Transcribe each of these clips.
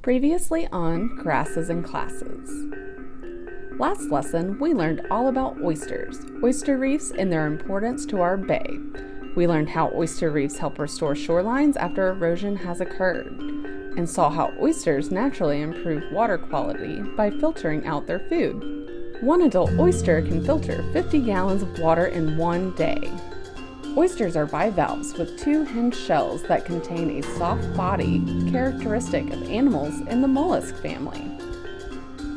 Previously on Grasses and Classes. Last lesson, we learned all about oysters, oyster reefs, and their importance to our bay. We learned how oyster reefs help restore shorelines after erosion has occurred, and saw how oysters naturally improve water quality by filtering out their food. One adult oyster can filter 50 gallons of water in one day. Oysters are bivalves with two hinged shells that contain a soft body characteristic of animals in the mollusk family.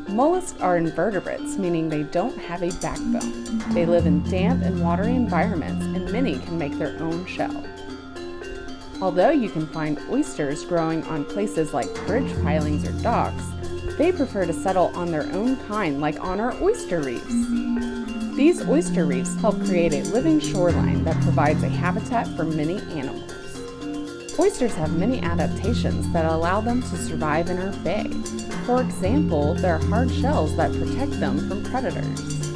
Mollusks are invertebrates, meaning they don't have a backbone. They live in damp and watery environments, and many can make their own shell. Although you can find oysters growing on places like bridge pilings or docks, they prefer to settle on their own kind, like on our oyster reefs. These oyster reefs help create a living shoreline that provides a habitat for many animals. Oysters have many adaptations that allow them to survive in our bay. For example, there are hard shells that protect them from predators.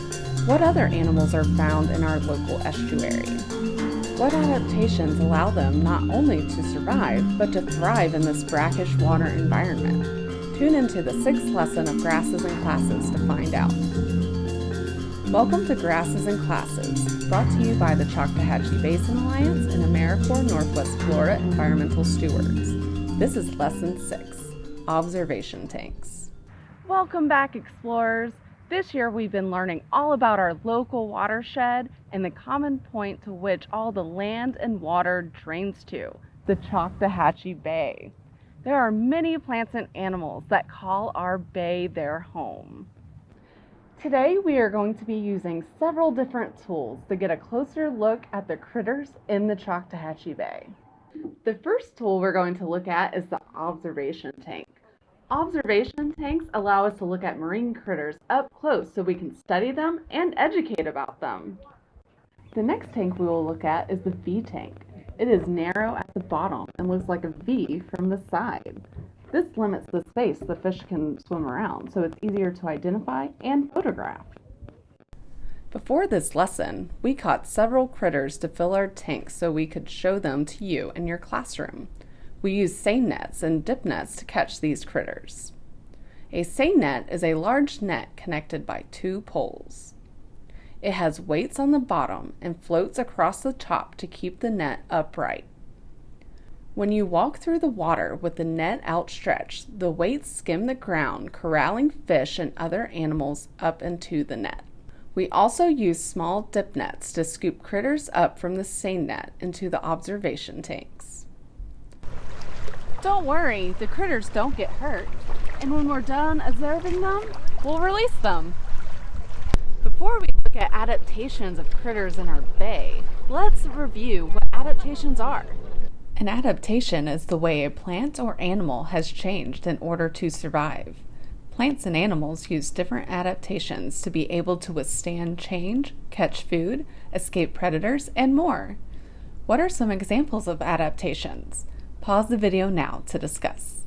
What other animals are found in our local estuary? What adaptations allow them not only to survive, but to thrive in this brackish water environment? Tune into the 6th lesson of Grasses and Classes to find out. Welcome to Grasses and Classes, brought to you by the Choctawhatchee Basin Alliance and AmeriCorps Northwest Florida Environmental Stewards. This is Lesson 6, Observation Tanks. Welcome back, explorers. This year we've been learning all about our local watershed and the common point to which all the land and water drains to, the Choctawhatchee Bay. There are many plants and animals that call our bay their home. Today we are going to be using several different tools to get a closer look at the critters in the Choctawhatchee Bay. The first tool we're going to look at is the observation tank. Observation tanks allow us to look at marine critters up close so we can study them and educate about them. The next tank we will look at is the V tank. It is narrow at the bottom and looks like a V from the side. This limits the space the fish can swim around, so it's easier to identify and photograph. Before this lesson, we caught several critters to fill our tanks so we could show them to you in your classroom. We used seine nets and dip nets to catch these critters. A seine net is a large net connected by two poles. It has weights on the bottom and floats across the top to keep the net upright. When you walk through the water with the net outstretched, the weights skim the ground, corralling fish and other animals up into the net. We also use small dip nets to scoop critters up from the seine net into the observation tanks. Don't worry, the critters don't get hurt, and when we're done observing them, we'll release them. Before we look at adaptations of critters in our bay, let's review what adaptations are. An adaptation is the way a plant or animal has changed in order to survive. Plants and animals use different adaptations to be able to withstand change, catch food, escape predators, and more. What are some examples of adaptations? Pause the video now to discuss.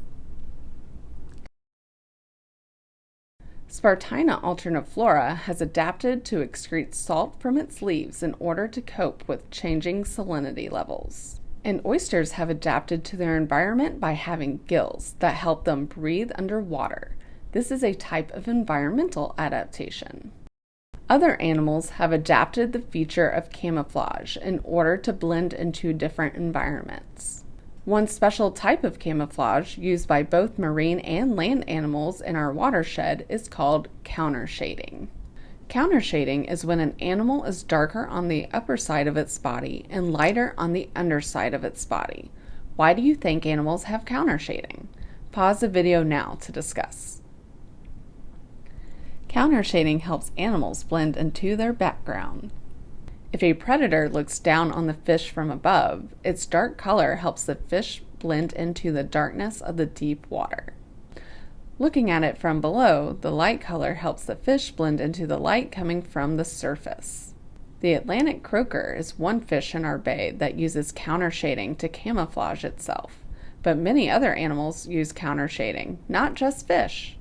Spartina alterniflora has adapted to excrete salt from its leaves in order to cope with changing salinity levels. And oysters have adapted to their environment by having gills that help them breathe underwater. This is a type of environmental adaptation. Other animals have adapted the feature of camouflage in order to blend into different environments. One special type of camouflage used by both marine and land animals in our watershed is called countershading. Countershading is when an animal is darker on the upper side of its body and lighter on the underside of its body. Why do you think animals have countershading? Pause the video now to discuss. Countershading helps animals blend into their background. If a predator looks down on the fish from above, its dark color helps the fish blend into the darkness of the deep water. Looking at it from below, the light color helps the fish blend into the light coming from the surface. The Atlantic croaker is one fish in our bay that uses countershading to camouflage itself, but many other animals use countershading, not just fish.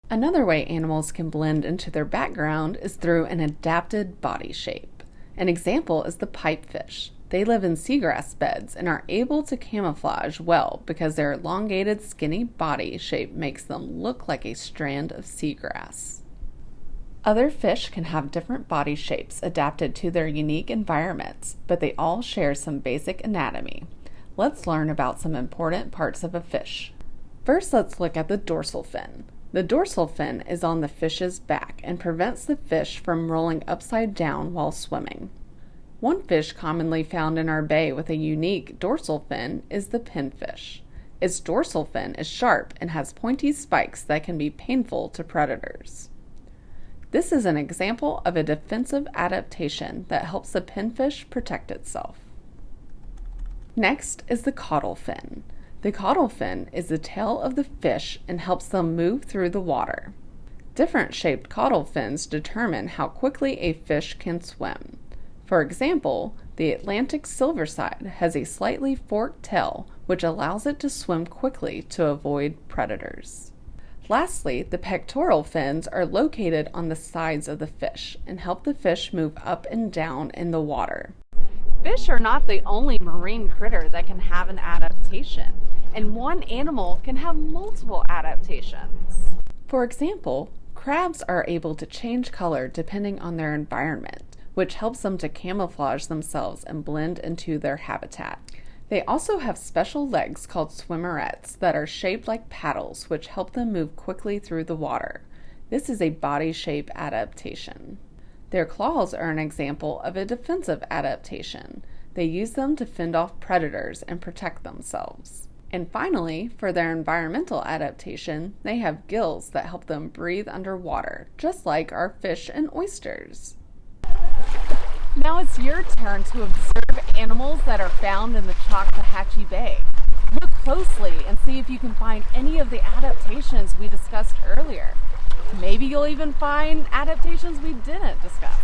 Another way animals can blend into their background is through an adapted body shape. An example is the pipefish. They live in seagrass beds and are able to camouflage well because their elongated, skinny body shape makes them look like a strand of seagrass. Other fish can have different body shapes adapted to their unique environments, but they all share some basic anatomy. Let's learn about some important parts of a fish. First, let's look at the dorsal fin. The dorsal fin is on the fish's back and prevents the fish from rolling upside down while swimming. One fish commonly found in our bay with a unique dorsal fin is the pinfish. Its dorsal fin is sharp and has pointy spikes that can be painful to predators. This is an example of a defensive adaptation that helps the pinfish protect itself. Next is the caudal fin. The caudal fin is the tail of the fish and helps them move through the water. Different shaped caudal fins determine how quickly a fish can swim. For example, the Atlantic silverside has a slightly forked tail, which allows it to swim quickly to avoid predators. Lastly, the pectoral fins are located on the sides of the fish and help the fish move up and down in the water. Fish are not the only marine critter that can have an adaptation, and one animal can have multiple adaptations. For example, crabs are able to change color depending on their environment, which helps them to camouflage themselves and blend into their habitat. They also have special legs called swimmerets that are shaped like paddles, which help them move quickly through the water. This is a body shape adaptation. Their claws are an example of a defensive adaptation. They use them to fend off predators and protect themselves. And finally, for their environmental adaptation, they have gills that help them breathe underwater, just like our fish and oysters. Now it's your turn to observe animals that are found in the Choctawhatchee Bay. Look closely and see if you can find any of the adaptations we discussed earlier. Maybe you'll even find adaptations we didn't discuss.